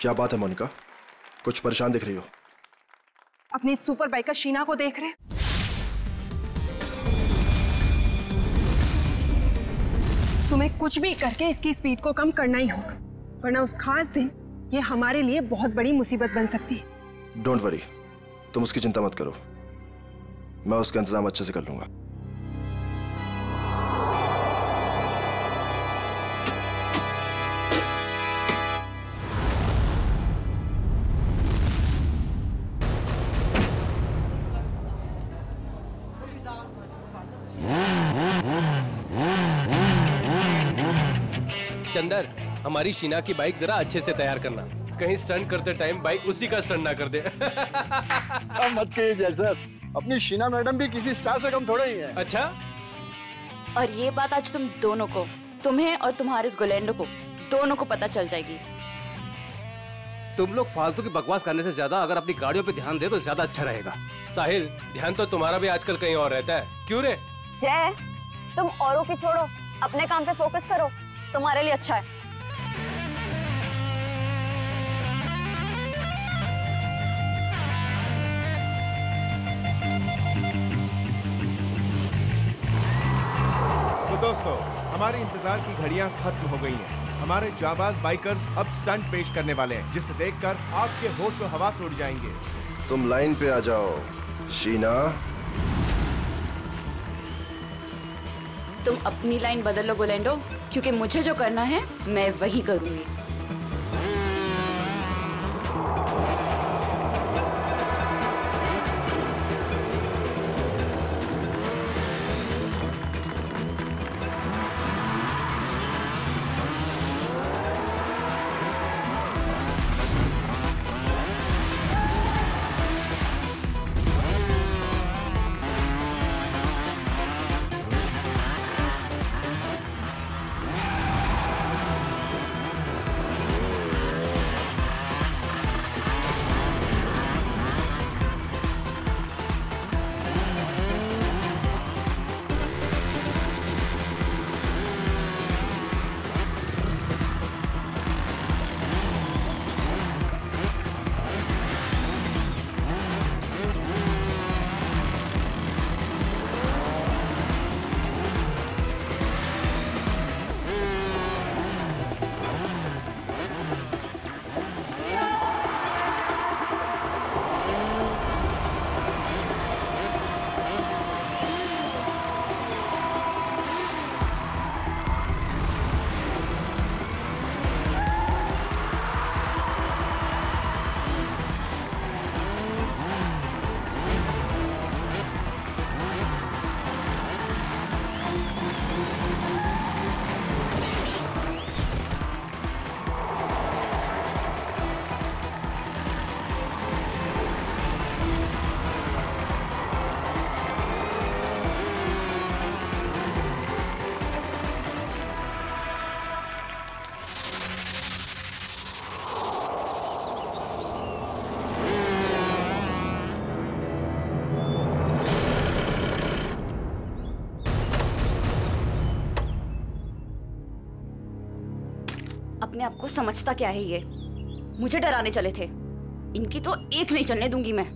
क्या बात है मोनिका, कुछ परेशान दिख रही हो? अपनी सुपर बाइकर शीना को देख रहे? तुम्हें कुछ भी करके इसकी स्पीड को कम करना ही होगा, वरना उस खास दिन ये हमारे लिए बहुत बड़ी मुसीबत बन सकती है। डोंट वरी, तुम उसकी चिंता मत करो, मैं उसका इंतजाम अच्छे से कर लूंगा। चंदर, हमारी शीना की बाइक जरा अच्छे से तैयार करना, कहीं स्टंट करते टाइम बाइक उसी का स्टंट ना कर दे। सब मत कहिए जैसर, अपनी शीना मैडम भी किसी स्टार से कम थोड़ा ही है। अच्छा? और ये बात आज तुम दोनों को, तुम्हें और तुम्हारे उस गोलैंडो को, दोनों को पता चल जाएगी। तुम लोग फालतू की बकवास करने से ज्यादा अगर अपनी गाड़ियों पे ध्यान दे तो ज्यादा अच्छा रहेगा। साहिल, ध्यान तो तुम्हारा भी आजकल कहीं और रहता है, क्यों रे? जय, तुम औरों की छोड़ो, अपने काम पे फोकस करो, तुम्हारे लिए अच्छा है। तो दोस्तों, हमारे इंतजार की घड़ियां खत्म हो गई हैं। हमारे जाबाज बाइकर्स अब स्टंट पेश करने वाले हैं, जिसे देखकर आपके होश और हवास उड़ जाएंगे। तुम लाइन पे आ जाओ शीना। तुम अपनी लाइन बदल लो गोलैंडो, क्योंकि मुझे जो करना है मैं वही करूंगी। अपने आप को समझता क्या है ये? मुझे डराने चले थे, इनकी तो एक नहीं चलने दूंगी मैं।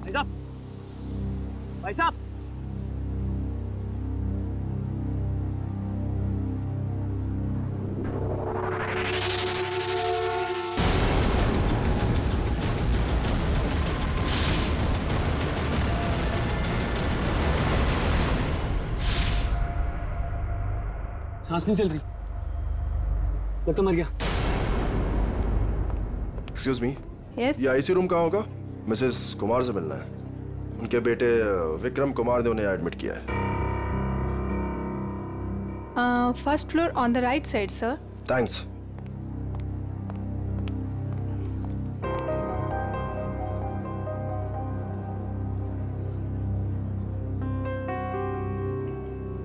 भाई साहब, भाई साहब, सांस नहीं चल रही, लगता मर गया। एक्सक्यूज मी, यस ये आईसी रूम कहाँ होगा? मिसेस कुमार से मिलना है। उनके बेटे विक्रम कुमार ने उन्हें एडमिट किया है। First floor on the right side sir. Thanks.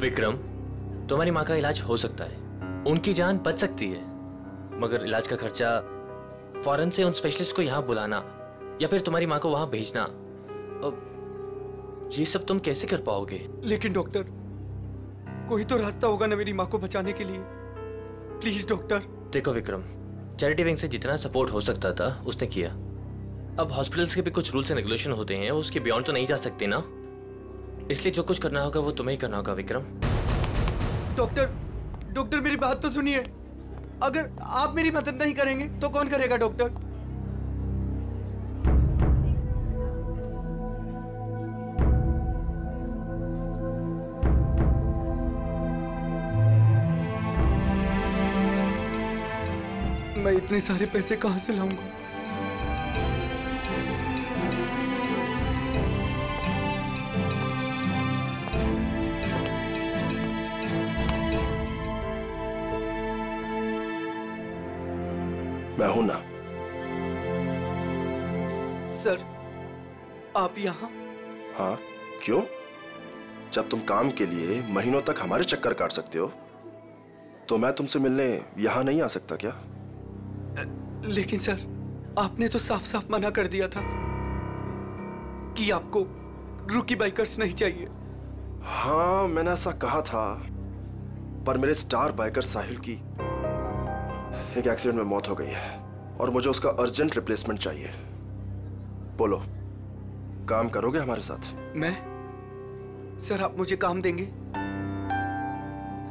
Vikram, तुम्हारी माँ का इलाज हो सकता है, उनकी जान बच सकती है, मगर इलाज का खर्चा फौरन से उन स्पेशलिस्ट को यहाँ बुलाना या फिर तुम्हारी माँ को वहाँ भेजना, ये सब तुम कैसे कर पाओगे? लेकिन डॉक्टर, कोई तो रास्ता होगा ना मेरी माँ को बचाने के लिए। Please doctor. देखो विक्रम, चैरिटी विंग से जितना सपोर्ट हो सकता था उसने किया। अब हॉस्पिटल्स के भी कुछ रूल्स एंड रेगुलेशन होते हैं, उसके बियॉन्ड तो नहीं जा सकते ना, इसलिए जो कुछ करना होगा वो तुम्हें ही करना होगा विक्रम। डॉक्टर मेरी बात तो सुनिए। अगर आप मेरी मदद नहीं करेंगे तो कौन करेगा डॉक्टर? मैं इतने सारे पैसे कहां से लाऊंगा? मैं हूं ना। सर, आप यहाँ? हाँ, क्यों? जब तुम काम के लिए महीनों तक हमारे चक्कर काट सकते हो, तो मैं तुमसे मिलने यहां नहीं आ सकता क्या? लेकिन सर, आपने तो साफ साफ मना कर दिया था कि आपको रूकी बाइकर्स नहीं चाहिए। हाँ, मैंने ऐसा कहा था, पर मेरे स्टार बाइकर साहिल की एक एक्सीडेंट में मौत हो गई है और मुझे उसका अर्जेंट रिप्लेसमेंट चाहिए। बोलो, काम करोगे हमारे साथ? मैं? सर, आप मुझे काम देंगे?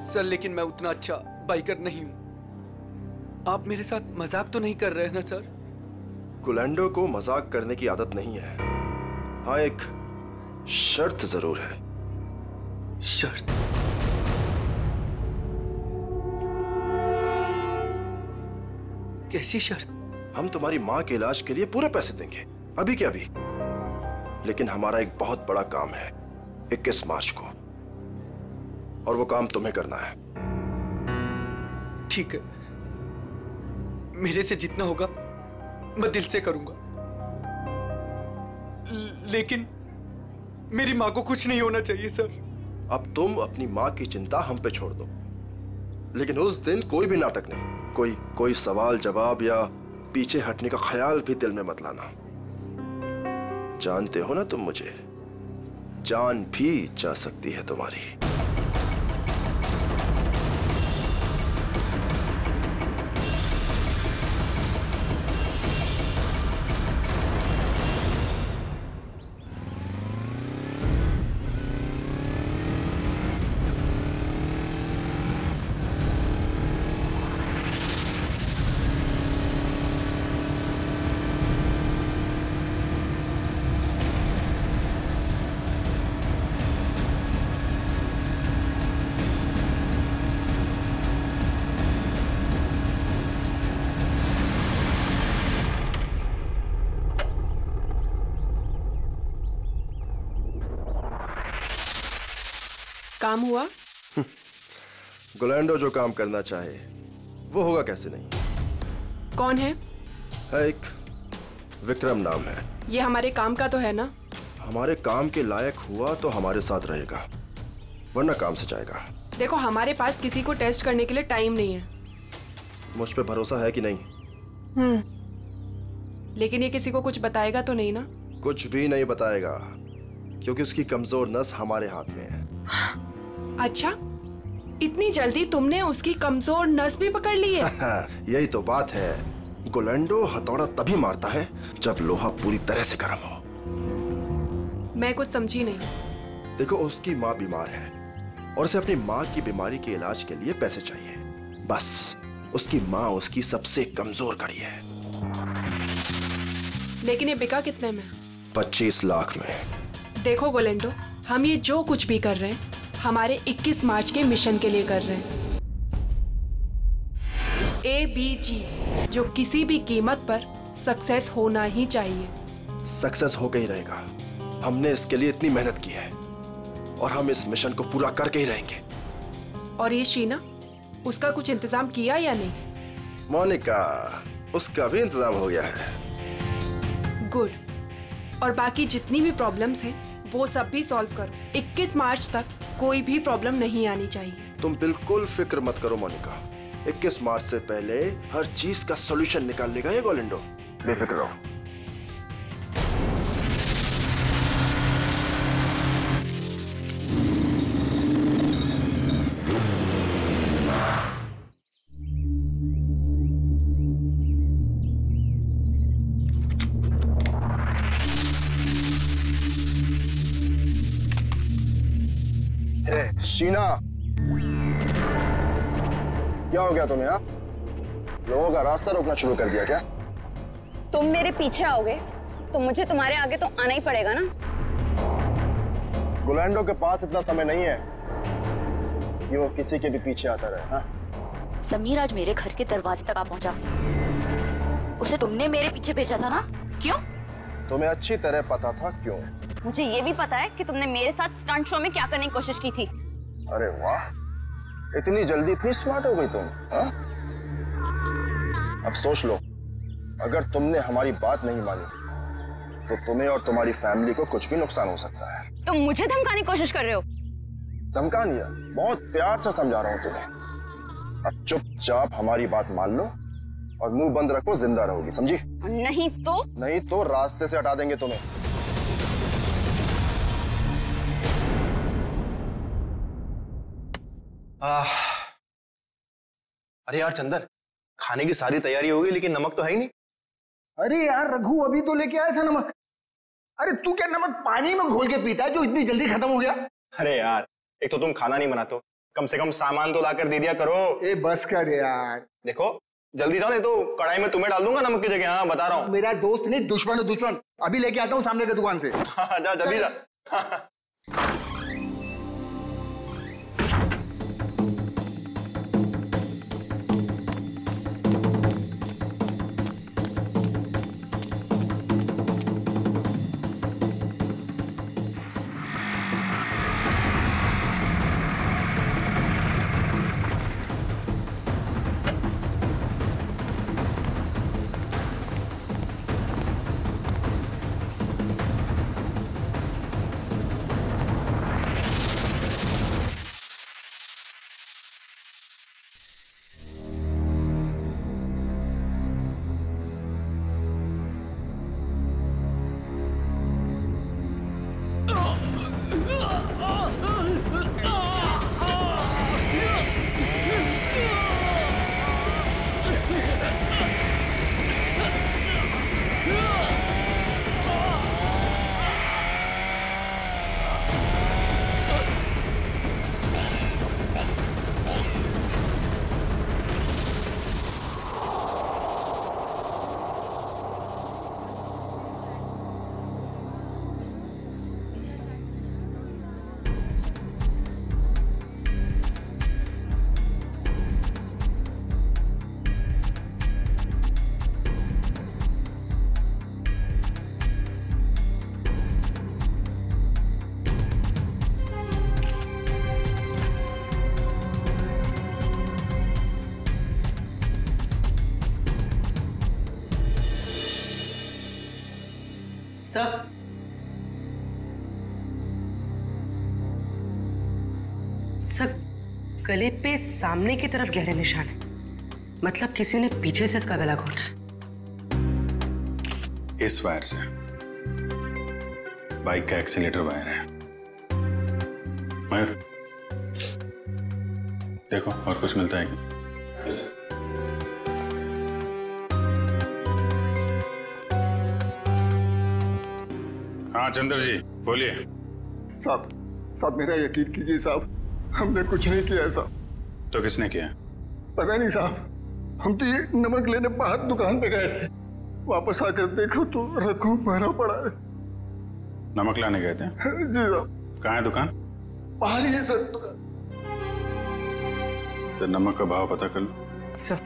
सर, लेकिन मैं उतना अच्छा बाइकर नहीं हूं। आप मेरे साथ मजाक तो नहीं कर रहे हैं ना सर? गुलेंडो को मजाक करने की आदत नहीं है। हाँ, एक शर्त जरूर है। शर्त? कैसी शर्त? हम तुम्हारी माँ के इलाज के लिए पूरे पैसे देंगे, अभी के अभी। लेकिन हमारा एक बहुत बड़ा काम है 21 मार्च को, और वो काम तुम्हें करना है। ठीक है, मेरे से जितना होगा मैं दिल से करूंगा, लेकिन मेरी माँ को कुछ नहीं होना चाहिए सर। अब तुम अपनी माँ की चिंता हम पे छोड़ दो, लेकिन उस दिन कोई भी नाटक नहीं, कोई सवाल जवाब या पीछे हटने का ख्याल भी दिल में मत लाना। जानते हो ना तुम मुझे, जान भी जा सकती है तुम्हारी। काम हुआ? गुलेंडो जो काम करना चाहे वो होगा कैसे नहीं। कौन है? एक विक्रम नाम है। ये हमारे काम का तो है ना? हमारे काम के लायक हुआ तो हमारे साथ रहेगा, वरना काम से जाएगा। देखो, हमारे पास किसी को टेस्ट करने के लिए टाइम नहीं है। मुझ पे भरोसा है कि नहीं? लेकिन ये किसी को कुछ बताएगा तो नहीं ना? कुछ भी नहीं बताएगा, क्योंकि उसकी कमजोर नस हमारे हाथ में है। अच्छा, इतनी जल्दी तुमने उसकी कमजोर नस भी पकड़ ली है? यही तो बात है। गुलेंडो हथौड़ा तभी मारता है जब लोहा पूरी तरह से गर्म हो। मैं कुछ समझी नहीं। देखो, उसकी माँ बीमार है और उसे अपनी माँ की बीमारी के इलाज के लिए पैसे चाहिए। बस उसकी माँ उसकी सबसे कमजोर कड़ी है। लेकिन ये बिका कितने में? 25 लाख में। देखो गोलेंडो, हम ये जो कुछ भी कर रहे हैं हमारे 21 मार्च के मिशन के लिए कर रहे हैं। ABG, जो किसी भी कीमत पर सक्सेस होना ही चाहिए। सक्सेस हो गई रहेगा। हमने इसके लिए इतनी मेहनत की है और हम इस मिशन को पूरा करके ही रहेंगे। और ये शीना, उसका कुछ इंतजाम किया या नहीं? मोनिका, उसका भी इंतजाम हो गया है। गुड। और बाकी जितनी भी प्रॉब्लम्स हैं वो सब भी सॉल्व करो। 21 मार्च तक कोई भी प्रॉब्लम नहीं आनी चाहिए। तुम बिल्कुल फिक्र मत करो मोनिका, 21 मार्च से पहले हर चीज का सॉल्यूशन निकाल लेगा ये गोलेंडो। बेफिक्र रहो। शीना, क्या हो गया तुम्हें? लोगों का रास्ता रोकना शुरू कर दिया क्या? तुम मेरे पीछे आओगे तो मुझे तुम्हारे आगे तो आना ही पड़ेगा ना। गोलेंडो के पास इतना समय नहीं है कि वो किसी के भी पीछे आता रहे। हाँ? समीर आज मेरे घर के दरवाजे तक आ पहुंचा। उसे तुमने मेरे पीछे भेजा था ना? क्यों? तुम्हें अच्छी तरह पता था क्यों। मुझे ये भी पता है कि तुमने मेरे साथ स्टंट शो में क्या करने की कोशिश की थी। अरे वाह, इतनी जल्दी इतनी स्मार्ट हो गई तुम। हाँ? अब सोच लो, अगर तुमने हमारी बात नहीं मानी तो तुम्हें और तुम्हारी फैमिली को कुछ भी नुकसान हो सकता है। तुम मुझे धमकाने की कोशिश कर रहे हो? धमका दिया? बहुत प्यार से समझा रहा हूं तुम्हें। अब चुपचाप हमारी बात मान लो और मुंह बंद रखो, जिंदा रहोगी, समझी? नहीं तो रास्ते से हटा देंगे तुम्हें। अरे यार चंदर, खाने की सारी तैयारी हो गई लेकिन नमक तो है ही नहीं। अरे यार रघु, अभी तो लेके आया था नमक। अरे तू क्या नमक पानी में घोल के पीता है जो इतनी जल्दी खत्म हो गया? अरे यार, एक तो तुम खाना नहीं बनाते हो, कम से कम सामान तो लाकर दे दिया करो। ए बस कर यार। देखो जल्दी जाओ, नहीं तो कढ़ाई में तुम्हें डाल दूंगा नमक की जगह। हाँ बता रहा हूँ। मेरा दोस्त नहीं, दुश्मन है दुश्मन। अभी लेके आता हूँ सामने की दुकान से। हाँ जा जल्दी जा। सर सर, गले पे सामने की तरफ गहरे निशान है, मतलब किसी ने पीछे से इसका गला घोटा। इस वायर से बाइक का एक्सीलेटर वायर है। मयूर देखो और कुछ मिलता है क्या? yes. हाँ चंद्र जी, बोलिए। साहब मेरा यकीन कीजिए साहब, हमने कुछ नहीं किया साहब। तो किसने किया? पता नहीं साहब, हम तो ये नमक लेने बाहर दुकान पे गए थे, वापस आकर देखो तो रघु मरा पड़ा है। नमक लाने गए थे? जी साहब। कहाँ है दुकान? बाहर ही है सर दुकान। तो नमक का भाव पता कर लो। सर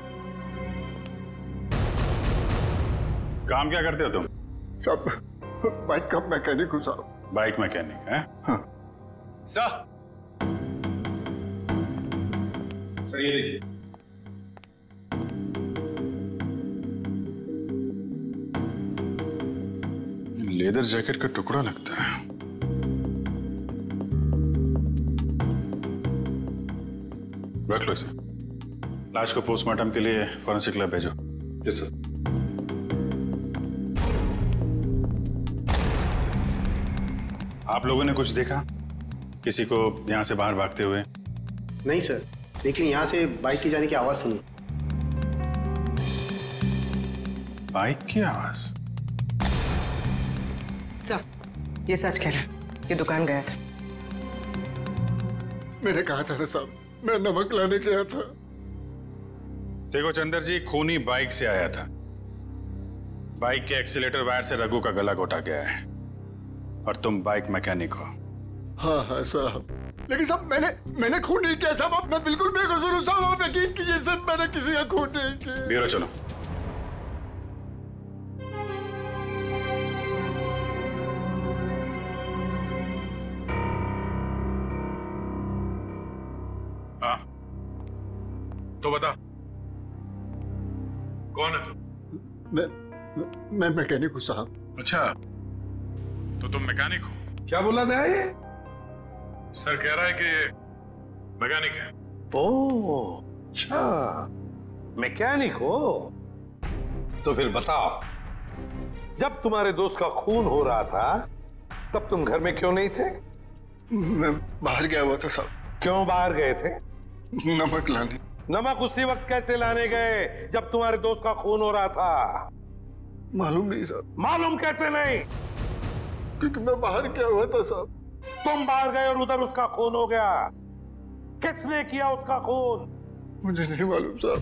काम क्या करते हो तुम? साहब बाइक का मैकेनिक हूँ साहब। बाइक मैकेनिक है? हाँ। सर ये देखिए। लेदर जैकेट का टुकड़ा लगता है। रख लो इसे। लाश को पोस्टमार्टम के लिए फॉरेंसिक लैब भेजो। Yes sir. आप लोगों ने कुछ देखा? किसी को यहां से बाहर भागते हुए? नहीं सर, लेकिन यहां से बाइक की जाने की आवाज सुनी। बाइक की आवाज? सर ये सच कह रहा है, ये दुकान गया था। मैंने कहा था ना साहब, मैं नमक लाने गया था। देखो चंदर जी, खूनी बाइक से आया था। बाइक के एक्सीलेटर वायर से रघु का गला घोटा गया है और तुम बाइक मैकेनिक हो। हाँ साहब, लेकिन साहब मैंने खून नहीं किया साहब, मैं बिल्कुल बेकसूर हूँ साहब, आप यकीन कीजिए सर, मैंने किसी का खून नहीं किया। ब्यूरो चलो। हाँ तो बता, कौन है तू? मैं मैकेनिक हूँ साहब। अच्छा, तो तुम मैकेनिक हो? क्या बोला था ये? सर कह रहा है कि ये मैकेनिक है। ओह अच्छा, मैकेनिक हो? तो फिर बताओ, जब तुम्हारे दोस्त का खून हो रहा था तब तुम घर में क्यों नहीं थे? मैं बाहर गया हुआ था साहब। क्यों बाहर गए थे? नमक लाने। नमक उसी वक्त कैसे लाने गए जब तुम्हारे दोस्त का खून हो रहा था? मालूम नहीं साहब। मालूम कैसे नहीं? क्योंकि मैं बाहर गया हुआ था साहब। तुम बाहर गए और उधर उसका खून हो गया। किसने किया उसका खून? मुझे नहीं मालूम साहब।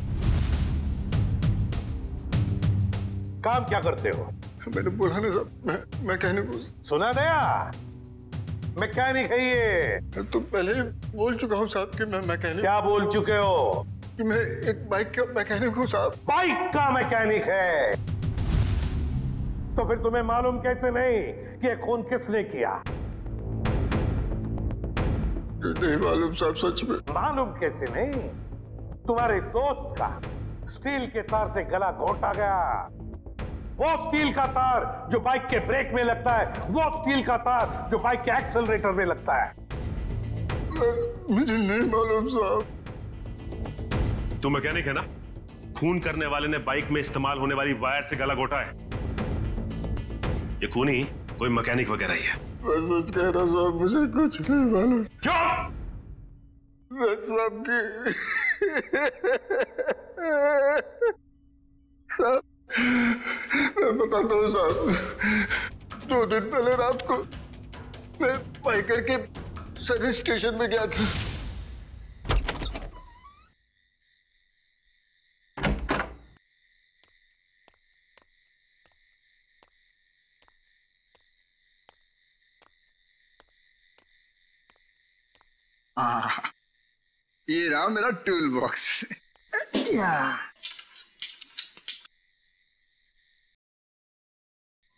काम क्या करते हो? मैंने बोला ना साहब, मैं मैकेनिक हूँ। सुना दिया? मैकेनिक है ये। तो पहले बोल चुका हूँ साहब कि मैं मैकेनिक। क्या बोल चुके हो? कि मैं एक बाइक का मैकेनिक हूँ साहब। बाइक का मैकेनिक है? तो फिर तुम्हें मालूम कैसे नहीं कि ये खून किसने किया? नहीं मालूम साहब, सच में। मालूम कैसे नहीं? तुम्हारे दोस्त का स्टील के तार से गला घोटा गया। वो स्टील का तार जो बाइक के ब्रेक में लगता है, वो स्टील का तार जो बाइक के एक्सेलरेटर में लगता है। मुझे नहीं मालूम साहब। तू मैकेनिक है ना? खून करने वाले ने बाइक में इस्तेमाल होने वाली वायर से गला घोटा है। ये खूनी कोई मैकेनिक वगैरह ही है। मैं सच कह रहा साहब, मुझे कुछ नहीं मालूम। क्यों? मैं सबकी साहब, मैं बताता हूँ साहब। 2 दिन पहले रात को मैं बाइकर के सर्विस स्टेशन में गया था। ये रहा मेरा टूल बॉक्स।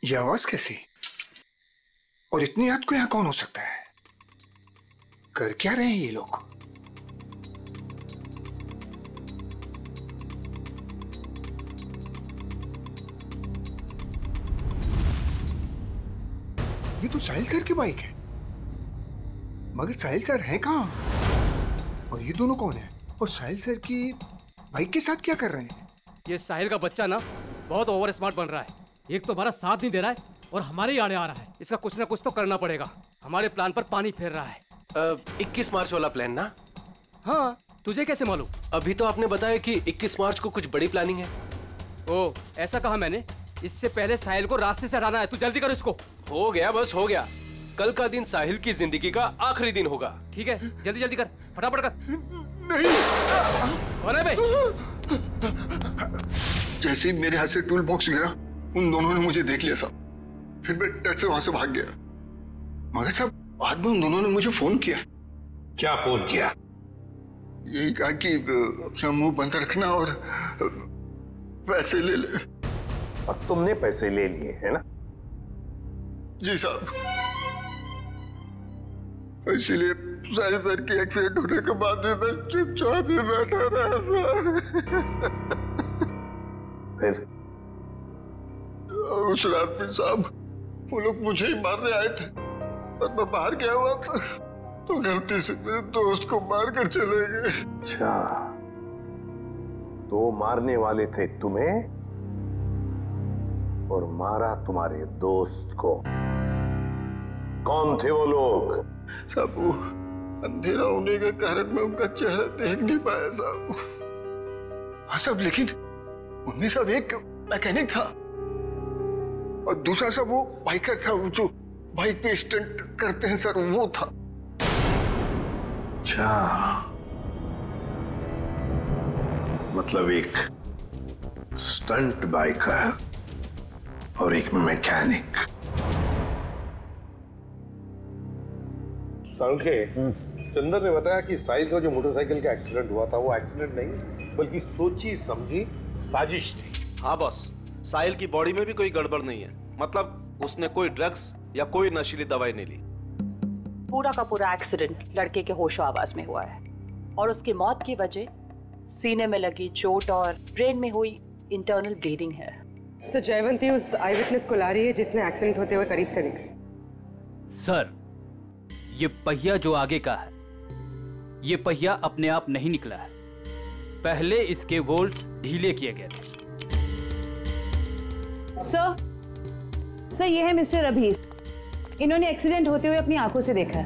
ये आवाज कैसी? और इतनी रात को यहाँ कौन हो सकता है? कर क्या रहे हैं ये लोग? ये तो साहिल सर की बाइक है, मगर साहिल सर हैं कहाँ? और ये दोनों कौन है? और साहिल सर की बाइक के साथ क्या कर रहे हैं? ये साहिल का बच्चा ना बहुत ओवर स्मार्ट बन रहा है। एक तो हमारा साथ नहीं दे रहा है और हमारे ही आड़े आ रहा है। इसका कुछ ना कुछ तो करना पड़ेगा। हमारे प्लान पर पानी फेर रहा है। 21 मार्च वाला प्लान ना? हाँ, तुझे कैसे मालूम? अभी तो आपने बताया कि 21 मार्च को कुछ बड़ी प्लानिंग है। ओ, ऐसा कहा मैंने। इससे पहले साहिल को रास्ते से हटाना है। तू जल्दी कर इसको। हो गया, बस हो गया। कल का दिन साहिल की जिंदगी का आखिरी दिन होगा। ठीक है, जल्दी जल्दी कर, फटाफट कर। नहीं। अरे भाई, जैसे ही मेरे हाथ से टूल बॉक्स गिरा, उन दोनों ने मुझे देख लिया साहब। फिर मैं डर से वहां से भाग गया। मगर साहब बाद में उन दोनों ने मुझे फोन किया। क्या फोन किया? यही कहा कि अपना मुंह बंद रखना और पैसे ले ले। और तुमने पैसे ले लिए है ना? जी साहब। इसीलिए साहिल सर की एक्सीडेंट होने के बाद भी मैं चुपचाप ही बैठा रहा सर। फिर और उस रात में साहब वो लोग मुझे ही मारने आए थे, और मैं बाहर गया हुआ था तो गलती से मेरे दोस्त को मार कर चले गए। अच्छा, तो मारने वाले थे तुम्हें और मारा तुम्हारे दोस्त को। कौन थे वो लोग? साहब वो अंधेरा होने के कारण मैं उनका चेहरा देख नहीं पाया साहब। हाँ साहब, लेकिन उनमें सब एक मैकेनिक था और दूसरा सब वो बाइकर था, वो जो बाइक पे स्टंट करते हैं सर, वो था। अच्छा, मतलब एक स्टंट बाइकर और एक मैकेनिक। सालुंखे, चंदर ने बताया कि साहिल का जो मोटरसाइकिल का एक्सीडेंट हुआ था वो एक्सीडेंट नहीं बल्कि सोची समझी साजिश थी। हाँ बॉस, साहिल की बॉडी में भी कोई गड़बड़ नहीं है। मतलब उसने कोई ड्रग्स या कोई नशीली दवाई नहीं ली। पूरा का पूरा एक्सीडेंट लड़के के होशो आवाज में हुआ है और उसकी मौत की वजह सीने में लगी चोट और ब्रेन में हुई इंटरनल ब्लीडिंग है। सर, जयवंती उस आई विटनेस को ला रही है जिसने एक्सीडेंट होते हुए करीब से देखा। सर, ये पहिया जो आगे का है, ये पहिया अपने आप नहीं निकला है। पहले इसके वोल्ट्स ढीले किए गए थे। सर, ये है मिस्टर अभीर। इन्होंने एक्सीडेंट होते हुए अपनी आंखों से देखा है।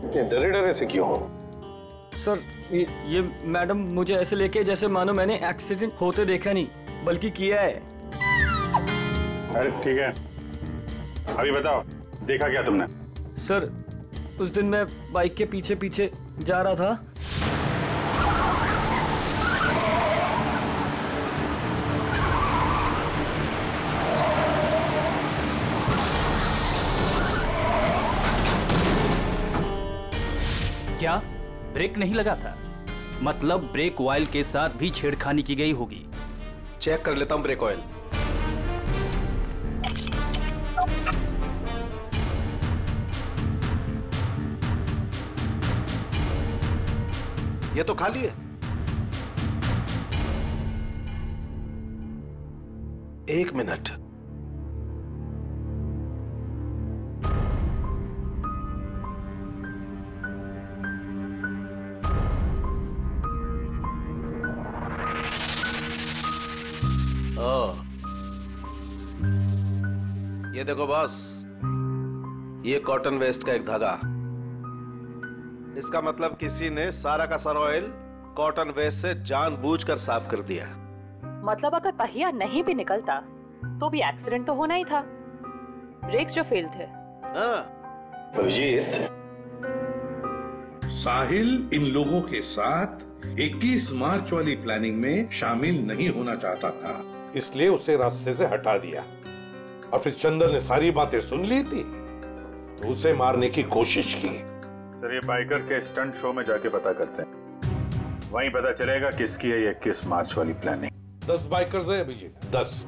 इतने डरे डरे से क्यों हो? सर, ये मैडम मुझे ऐसे लेके जैसे मानो मैंने एक्सीडेंट होते देखा नहीं बल्कि किया है। अरे ठीक है, अभी बताओ देखा क्या तुमने? सर, उस दिन मैं बाइक के पीछे पीछे जा रहा था। क्या ब्रेक नहीं लगा था? मतलब ब्रेक ऑयल के साथ भी छेड़खानी की गई होगी। चेक कर लेता हूं ब्रेक ऑयल। ये तो खाली है। एक मिनट, ये देखो बॉस, ये कॉटन वेस्ट का एक धागा। इसका मतलब किसी ने सारा का सारा ऑयल कॉटन वेस्ट से जानबूझकर साफ कर दिया। मतलब अगर पहिया नहीं भी निकलता तो भी एक्सीडेंट तो होना ही था। ब्रेक्स जो फेल थे। अभिजीत, साहिल इन लोगों के साथ 21 मार्च वाली प्लानिंग में शामिल नहीं होना चाहता था, इसलिए उसे रास्ते से हटा दिया और फिर चंदर ने सारी बातें सुन ली थी तो उसे मारने की कोशिश की। सर, ये बाइकर के स्टंट शो में जाके पता करते हैं, वहीं पता चलेगा किसकी है ये 21 मार्च वाली प्लानिंग। 10 बाइकर्स है अभिजीत, 10,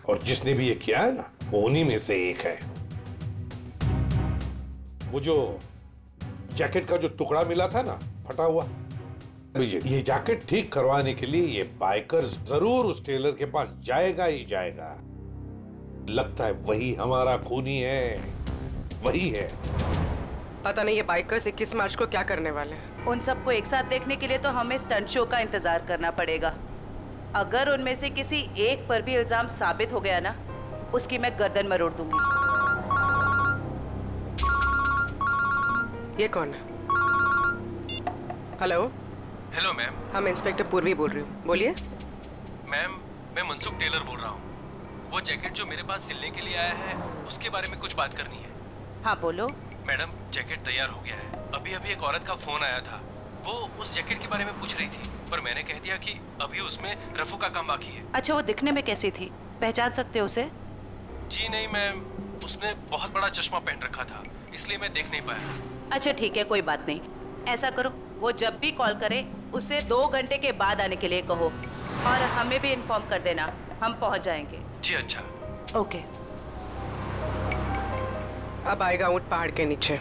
और जिसने भी ये किया है ना वो उन्हीं में से एक है। वो जो जैकेट का जो टुकड़ा मिला था ना फटा हुआ, अभिजीत, ये जैकेट ठीक करवाने के लिए ये बाइकर जरूर उस टेलर के पास जाएगा ही जाएगा। लगता है वही हमारा खूनी है, वही है। पता नहीं ये बाइकर्स 21 मार्च को क्या करने वाले हैं। उन सबको एक साथ देखने के लिए तो हमें स्टंट शो का इंतजार करना पड़ेगा। अगर उनमें से किसी एक पर भी इल्जाम साबित हो गया ना, उसकी मैं गर्दन मरोड़ दूंगी। ये कौन है? हेलो। Hello ma'am. हम इंस्पेक्टर पूर्वी बोल रही हूँ, बोलिए। मैम, मैं मनसुख टेलर बोल रहा हूँ। वो जैकेट जो मेरे पास सिलने के लिए आया है उसके बारे में कुछ बात करनी है। हाँ बोलो। मैडम जैकेट तैयार हो गया है। अभी अभी एक औरत का फोन आया था, वो उस जैकेट के बारे में पूछ रही थी, पर मैंने कह दिया कि अभी उसमें रफू का काम बाकी है। अच्छा, वो दिखने में कैसी थी, पहचान सकते हो उसे? जी नहीं मैम, उसने बहुत बड़ा चश्मा पहन रखा था, इसलिए मैं देख नहीं पाया। अच्छा ठीक है, कोई बात नहीं। ऐसा करो, वो जब भी कॉल करे उसे 2 घंटे के बाद आने के लिए कहो और हमें भी इन्फॉर्म कर देना, हम पहुंच जाएंगे। जी अच्छा। ओके। अब आएगा ऊंट पहाड़ के नीचे।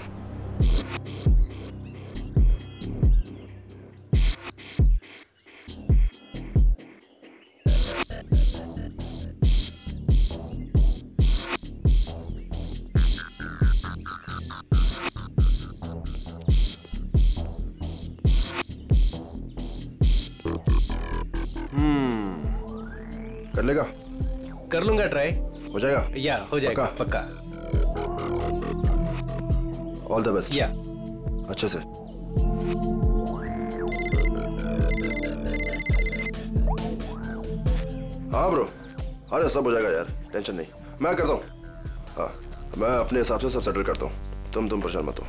कर लेगा? कर लूंगा ट्राई। हो जाएगा? या हो जाएगा पक्का। All the best. या अच्छे से। हाँ ब्रो, अरे सब हो जाएगा यार, टेंशन नहीं, मैं करता हूँ। हाँ, मैं अपने हिसाब से सब सेटल करता हूँ, तुम परेशान मत हो।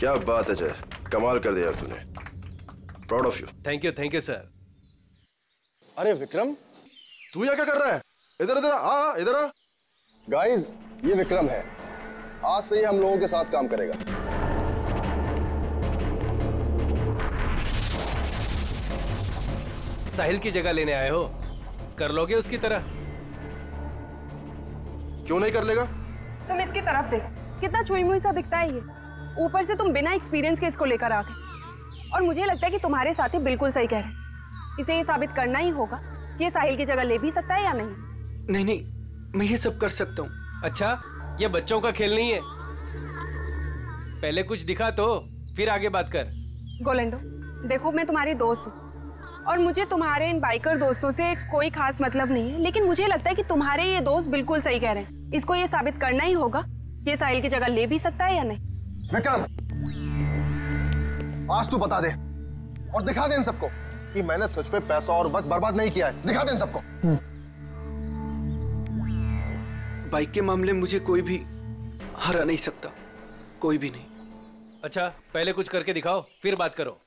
क्या बात है जय, कमाल कर दिया तूने, proud of you. Thank you sir. अरे विक्रम, तू यहाँ क्या कर रहा है? इधर इधर आ, इधर आ। गाइस, ये विक्रम है, आज से ये हम लोगों के साथ काम करेगा। साहिल की जगह लेने आए हो, कर लोगे उसकी तरह? क्यों नहीं कर लेगा? तुम इसकी तरफ देख, कितना छुई मुई सा दिखता है ये। ऊपर से तुम बिना एक्सपीरियंस के इसको लेकर आ गए, और मुझे लगता है कि तुम्हारे साथी बिल्कुल सही कह रहे हैं। इसे ये साबित करना ही होगा कि ये साहिल की जगह ले भी सकता है या नहीं। नहीं, मैं ये सब कर सकता हूँ। अच्छा, ये बच्चों का खेल नहीं है, पहले कुछ दिखा तो फिर आगे बात कर। गोलेंडो, देखो मैं तुम्हारी दोस्त हूँ और मुझे तुम्हारे इन बाइकर दोस्तों से कोई खास मतलब नहीं है, लेकिन मुझे लगता है कि तुम्हारे ये दोस्त बिल्कुल सही कह रहे हैं। इसको ये साबित करना ही होगा कि ये साहिल की जगह ले भी सकता है या नहीं। विक्रम, आज तू बता दे और दिखा दे इन सबको कि मैंने तुझ पे पैसा और वक्त बर्बाद नहीं किया है। दिखा दे इन सबको। बाइक के मामले में मुझे कोई भी हरा नहीं सकता, कोई भी नहीं। अच्छा, पहले कुछ करके दिखाओ फिर बात करो।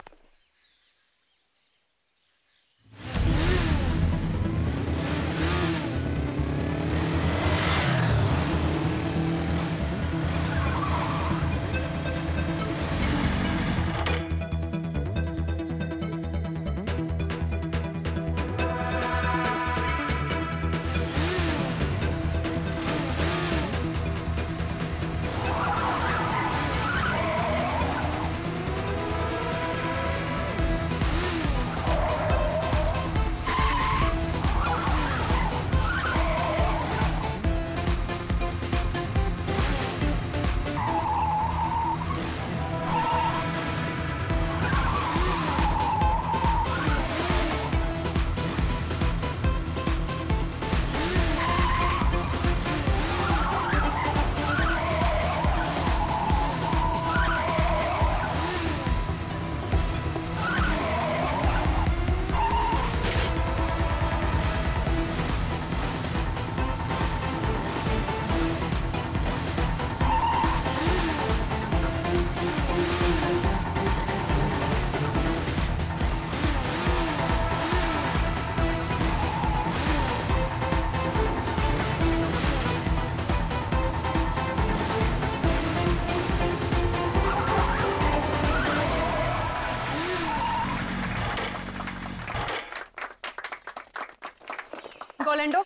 रोलेंडो,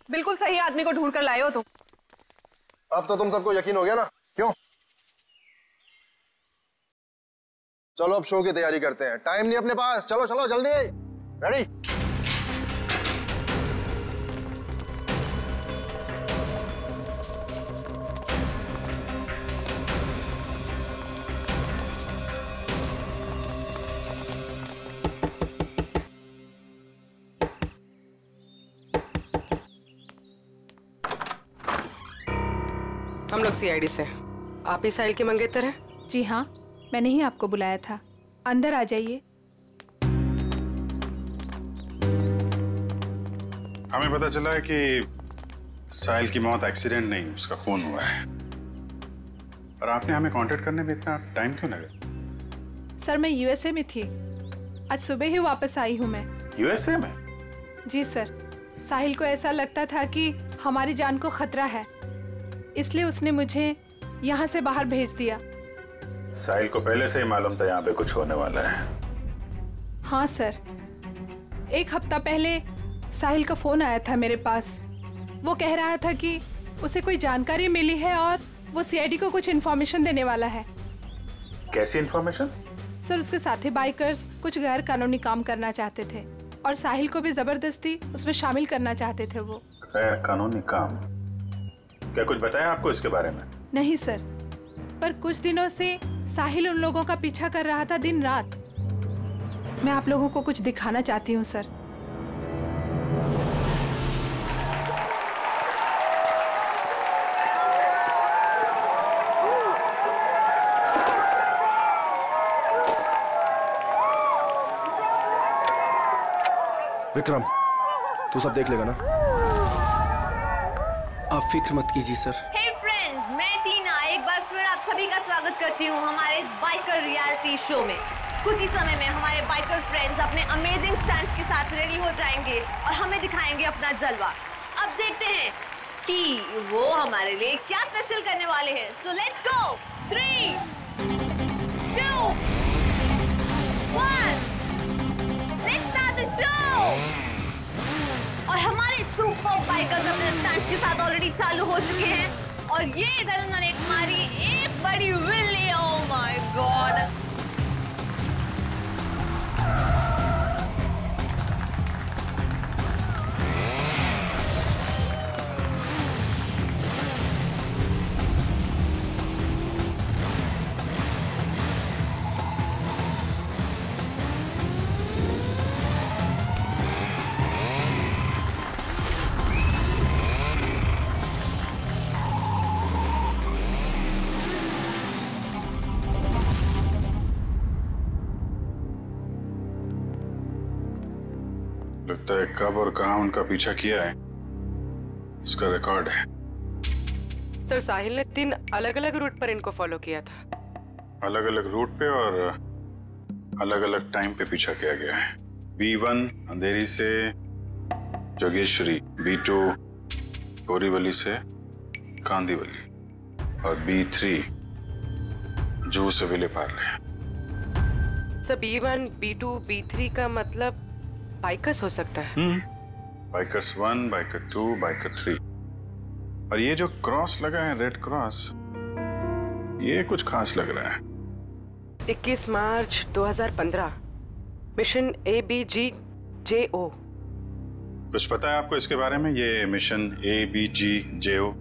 बिल्कुल सही आदमी को ढूंढ कर लाए हो तुम। अब तो तुम सबको यकीन हो गया ना, क्यों? चलो अब शो की तैयारी करते हैं, टाइम नहीं अपने पास। चलो चलो जल्दी, रेडी? हम लोग सीआईडी से। आप ही साहिल के मंगेतर हैं? जी हाँ, मैंने ही आपको बुलाया था। अंदर आ जाइए। हमें पता चला है कि साहिल की मौत एक्सीडेंट नहीं, उसका खून हुआ है। और आपने हमें कांटेक्ट करने में इतना टाइम क्यों लगा? सर मैं यूएसए में थी, आज सुबह ही वापस आई हूँ मैं। यूएसए में? जी सर, साहिल को ऐसा लगता था कि हमारी जान को खतरा है, इसलिए उसने मुझे यहाँ से बाहर भेज दिया। साहिल को पहले से ही मालूम था यहाँ पे कुछ होने वाला है? हाँ सर, 1 हफ्ता पहले साहिल का फोन आया था मेरे पास। वो कह रहा था कि उसे कोई जानकारी मिली है और वो सीआईडी को कुछ इन्फॉर्मेशन देने वाला है। कैसी इन्फॉर्मेशन? सर उसके साथी बाइकर्स कुछ गैर कानूनी काम करना चाहते थे और साहिल को भी जबरदस्ती उसमें शामिल करना चाहते थे। वो गैर कानूनी काम? क्या कुछ बताया आपको इसके बारे में? नहीं सर, पर कुछ दिनों से साहिल उन लोगों का पीछा कर रहा था दिन रात। मैं आप लोगों को कुछ दिखाना चाहती हूँ सर। विक्रम, तू सब देख लेगा ना? आप फिक्र मत कीजिए सर। हे फ्रेंड्स, मैं टीना एक बार फिर आप सभी का स्वागत करती हूँ हमारे इस बाइकर रियलिटी शो में। कुछ ही समय में हमारे बाइकर फ्रेंड्स अपने अमेजिंग स्टंट्स के साथ रेडी हो जाएंगे और हमें दिखाएंगे अपना जलवा। अब देखते हैं कि वो हमारे लिए क्या स्पेशल करने वाले हैं। So let's go. 3, 2, 1, let's start the show. और हमारे सुपर बाइकर्स अपने स्टंट्स के साथ ऑलरेडी चालू हो चुके हैं और ये इधर उन्होंने मारी एक बड़ी विल्ली। Oh my God! लगता है कब और कहां उनका पीछा किया है इसका रिकॉर्ड है। सर साहिल ने 3 अलग-अलग रूट पर इनको फॉलो किया था। अलग-अलग रूट पे और अलग-अलग टाइम पे पीछा किया गया है। B1 अंधेरी से जोगेश्वरी, B2 बोरीवली से कांदीवली और B3 जू से Vile Parle. Sir B1, B2, B3 का मतलब बाइकर्स हो सकता है। Bikers 1, biker 2, biker 3। और ये जो क्रॉस लगा है, रेड क्रॉस, ये कुछ खास लग रहा है। 21 मार्च 2015, मिशन ABGJO। कुछ पता है आपको इसके बारे में, ये मिशन ABGJO?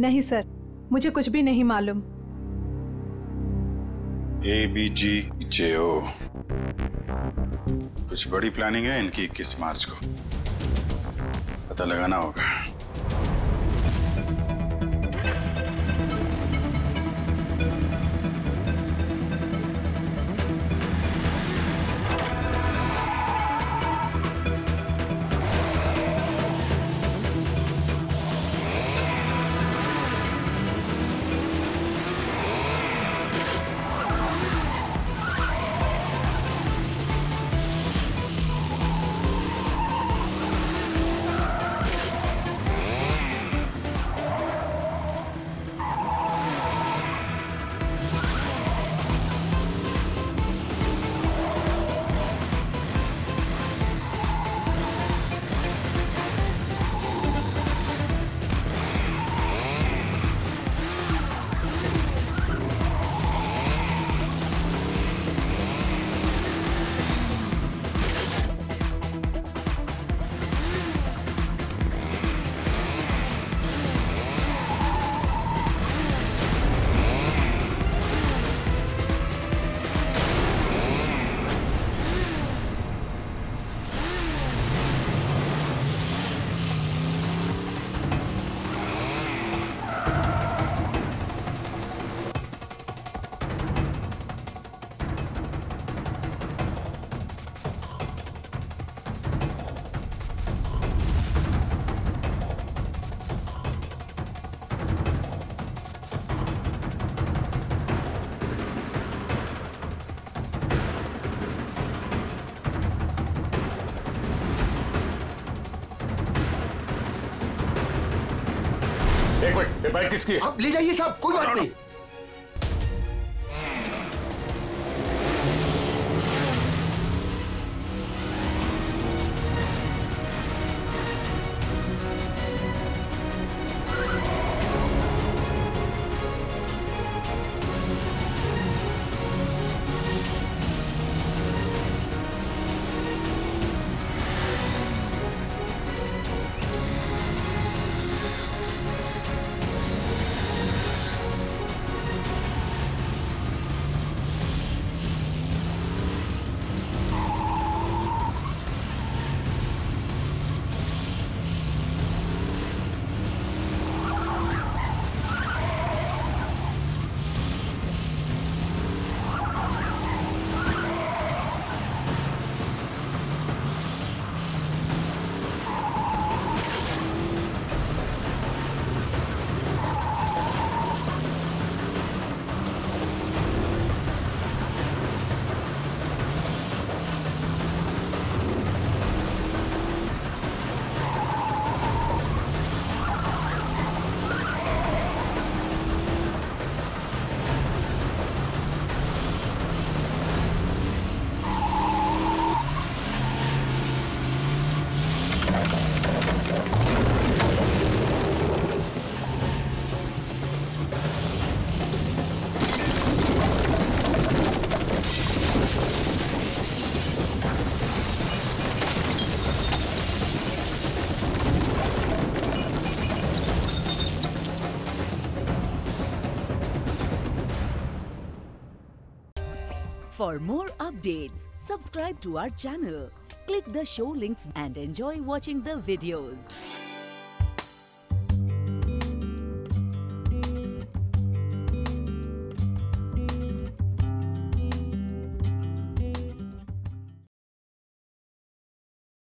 नहीं सर, मुझे कुछ भी नहीं मालूम। ABGJO कुछ बड़ी प्लानिंग है इनकी। 21 मार्च को पता लगाना होगा। एक मिनट, ये बाइक किसकी है? आप ले जाइए साहब, कोई बात नहीं। For more updates, subscribe to our channel, click the show links and enjoy watching the videos.